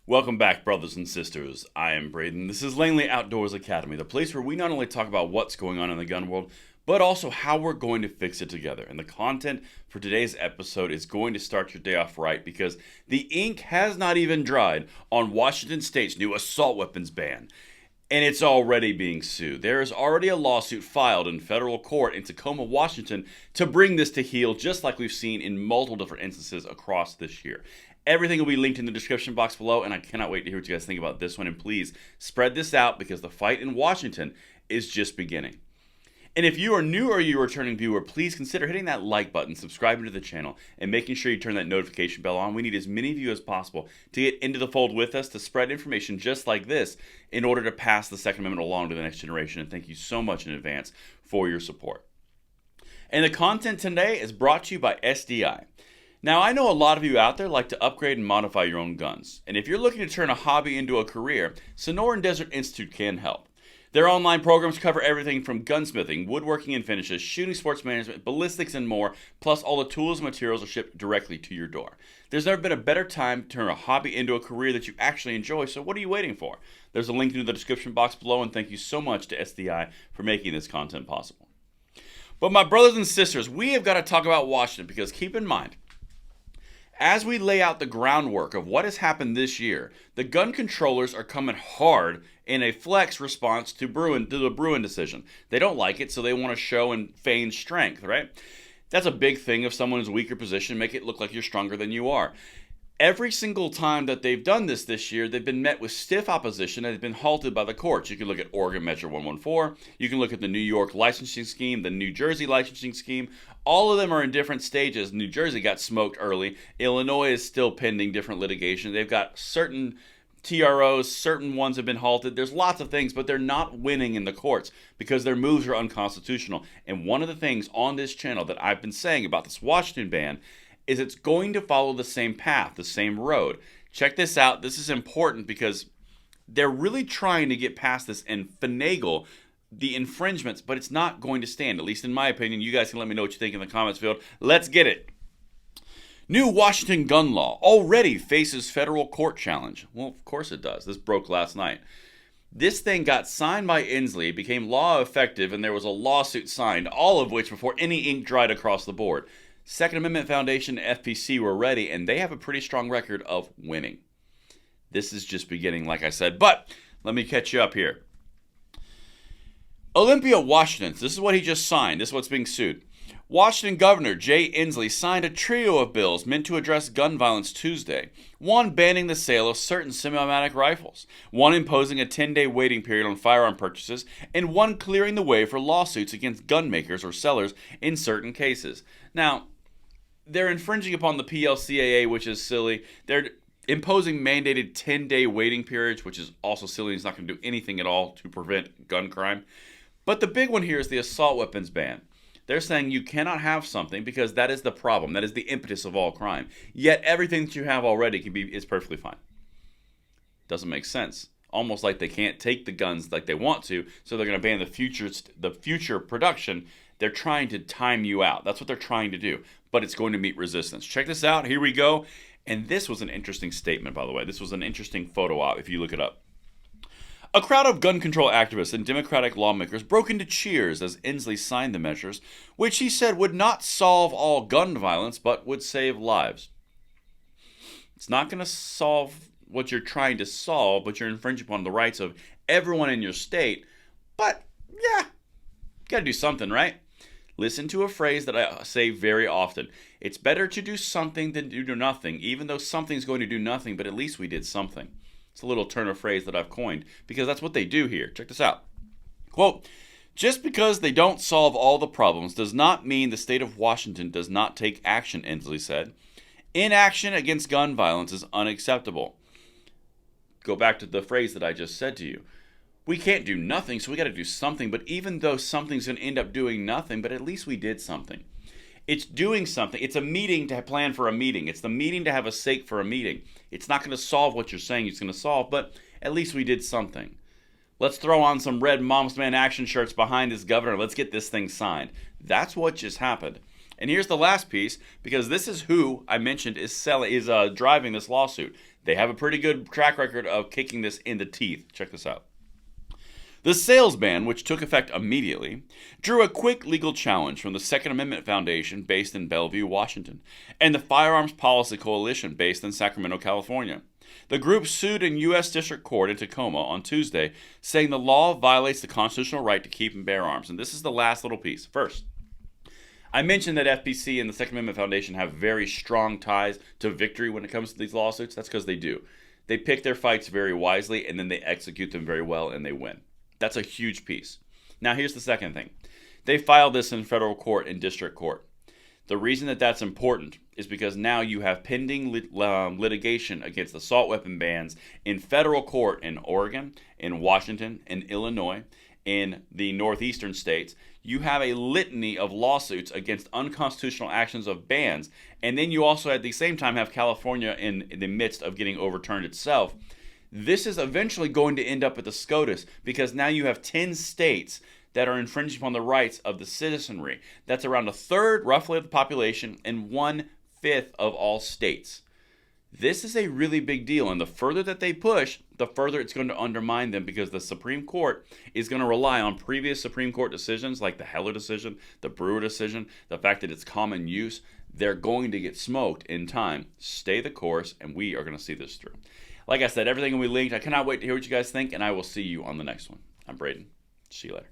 Welcome back, brothers and sisters. I am Braden. This is Langley Outdoors Academy, the place where we not only talk about what's going on in the gun world, but also how we're going to fix it together. And the content for today's episode is going to start your day off right because the ink has not even dried on Washington State's new assault weapons ban. And it's already being sued. There is already a lawsuit filed in federal court in Tacoma, Washington to bring this to heel, just like we've seen in multiple different instances across this year. Everything will be linked in the description box below, and I cannot wait to hear what you guys think about this one. And please spread this out because the fight in Washington is just beginning. And if you are new or you're a returning viewer, please consider hitting that like button, subscribing to the channel, and making sure you turn that notification bell on. We need as many of you as possible to get into the fold with us to spread information just like this in order to pass the Second Amendment along to the next generation. And thank you so much in advance for your support. And the content today is brought to you by SDI. Now, I know a lot of you out there like to upgrade and modify your own guns. And if you're looking to turn a hobby into a career, Sonoran Desert Institute can help. Their online programs cover everything from gunsmithing, woodworking and finishes, shooting sports management, ballistics, and more, plus all the tools and materials are shipped directly to your door. There's never been a better time to turn a hobby into a career that you actually enjoy, so what are you waiting for? There's a link in the description box below, and thank you so much to SDI for making this content possible. But my brothers and sisters, we have got to talk about Washington because keep in mind, as we lay out the groundwork of what has happened this year, the gun controllers are coming hard in a flex response to the Bruen decision. They don't like it, so they want to show and feign strength, right? That's a big thing. If someone is weaker position, make it look like you're stronger than you are. Every single time that they've done this year, they've been met with stiff opposition and they've been halted by the courts. You can look at Oregon Metro 114, you can look at the New York licensing scheme, the New Jersey licensing scheme. All of them are in different stages. New Jersey got smoked early. Illinois is still pending different litigation. They've got certain TROs, certain ones have been halted. There's lots of things, but they're not winning in the courts because their moves are unconstitutional. And one of the things on this channel that I've been saying about this Washington ban is it's going to follow the same path, the same road. Check this out. This is important because they're really trying to get past this and finagle the infringements, but it's not going to stand, at least in my opinion. You guys can let me know what you think in the comments field. Let's get it. New Washington gun law already faces federal court challenge. Well, of course it does. This broke last night. This thing got signed by Inslee, became law effective, and there was a lawsuit signed, all of which before any ink dried across the board. Second Amendment Foundation and FPC were ready, and they have a pretty strong record of winning. This is just beginning, like I said, but let me catch you up here. Olympia, Washington. This is what he just signed. This is what's being sued. Washington Governor Jay Inslee signed a trio of bills meant to address gun violence Tuesday. One banning the sale of certain semi-automatic rifles, one imposing a 10-day waiting period on firearm purchases, and one clearing the way for lawsuits against gun makers or sellers in certain cases. Now, they're infringing upon the PLCAA, which is silly. They're imposing mandated 10-day waiting periods, which is also silly. It's not going to do anything at all to prevent gun crime. But the big one here is the assault weapons ban. They're saying you cannot have something because that is the problem. That is the impetus of all crime. Yet everything that you have already is perfectly fine. Doesn't make sense. Almost like they can't take the guns like they want to, so they're going to ban the future production. They're trying to time you out. That's what they're trying to do. But it's going to meet resistance. Check this out. Here we go. And this was an interesting statement, by the way. This was an interesting photo op if you look it up. A crowd of gun control activists and Democratic lawmakers broke into cheers as Inslee signed the measures, which he said would not solve all gun violence, but would save lives. It's not going to solve what you're trying to solve, but you're infringing upon the rights of everyone in your state. But, yeah, you got to do something, right? Listen to a phrase that I say very often. It's better to do something than to do nothing, even though something's going to do nothing, but at least we did something. It's a little turn of phrase that I've coined because that's what they do here. Check this out. Quote, just because they don't solve all the problems does not mean the state of Washington does not take action, Inslee said. Inaction against gun violence is unacceptable. Go back to the phrase that I just said to you. We can't do nothing, so we got to do something. But even though something's going to end up doing nothing, but at least we did something. It's doing something. It's a meeting to plan for a meeting. It's the meeting to have a sake for a meeting. It's not going to solve what you're saying it's going to solve, but at least we did something. Let's throw on some red Mom's Man action shirts behind this governor. Let's get this thing signed. That's what just happened. And here's the last piece, because this is who I mentioned is driving this lawsuit. They have a pretty good track record of kicking this in the teeth. Check this out. The sales ban, which took effect immediately, drew a quick legal challenge from the Second Amendment Foundation based in Bellevue, Washington, and the Firearms Policy Coalition based in Sacramento, California. The group sued in U.S. District Court in Tacoma on Tuesday, saying the law violates the constitutional right to keep and bear arms. And this is the last little piece. First, I mentioned that FPC and the Second Amendment Foundation have very strong ties to victory when it comes to these lawsuits. That's because they do. They pick their fights very wisely, and then they execute them very well, and they win. That's a huge piece. Now, here's the second thing. They filed this in federal court and district court. The reason that that's important is because now you have pending litigation against assault weapon bans in federal court in Oregon, in Washington, in Illinois, in the northeastern states. You have a litany of lawsuits against unconstitutional actions of bans. And then you also at the same time have California in the midst of getting overturned itself. This is eventually going to end up at the SCOTUS because now you have 10 states that are infringing upon the rights of the citizenry. That's around a third, roughly, of the population and 1/5 of all states. This is a really big deal, and the further that they push, the further it's going to undermine them because the Supreme Court is going to rely on previous Supreme Court decisions like the Heller decision, the Brewer decision, the fact that it's common use. They're going to get smoked in time. Stay the course, and we are going to see this through. Like I said, everything will be linked. I cannot wait to hear what you guys think, and I will see you on the next one. I'm Braden. See you later.